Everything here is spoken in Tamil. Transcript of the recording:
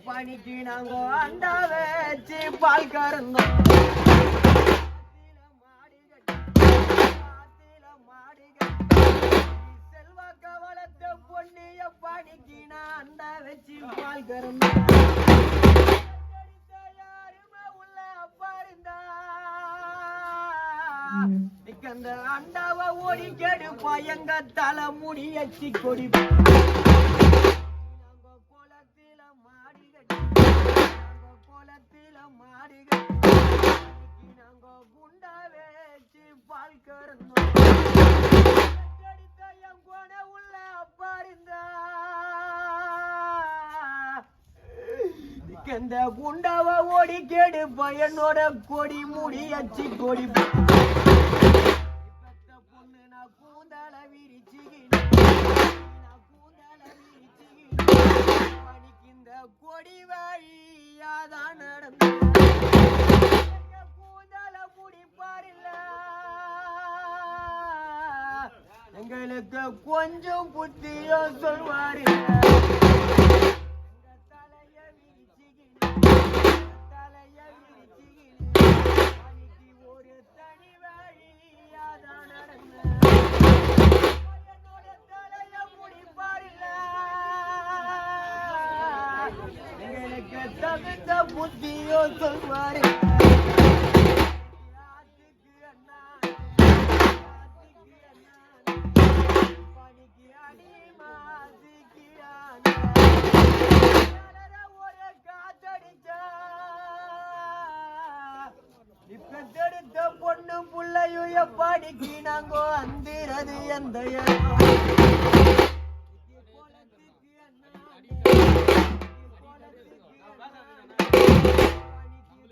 பணிக்கு நாங்க அண்டா வச்சு பால் கறந்தோம் செல்வாக்க வளர்த்த பொண்ணிய பணிக்கு நான் அண்டா வச்சு பால் கறந்தோம் யாருமே உள்ள அப்பா இருந்தா அந்த அண்டாவை ஓடி கெடுப்பா எங்க தலை முடி எச்சி கொடி கோலத்தில மாடிகள் நாங்க குண்டா வச்சு பால் கறந்தோம் என் கோண உள்ள அப்பா இருந்தா இந்த குண்டாவை ஓடி கெடுப்பா என்னோட கொடி முடி எச்சி கொடி பொண்ணு நான் கூந்தால விரிச்சுகின இந்த கொடி வழியாதான் நடந்த கூந்தால முடிப்பாரில்ல எங்களுக்கு கொஞ்சம் புத்தியோ சொல்வாரு தலைய விரிச்சுகின ஒரு தனி வழியாதான் நடந்த என்னோட தலைய முடிப்பாரில்ல எங்களுக்கு தகுந்த புத்தியோ சொல்வாரு பணிக்கு அடிமாசிக்கிறான் ஒரு காத்தடிச்சா இப்ப தெடுத்த பொண்ணு புள்ளையும் எப்படிக்கு நாங்கோ அந்திரது எந்த கோலத்துக்கு என்ன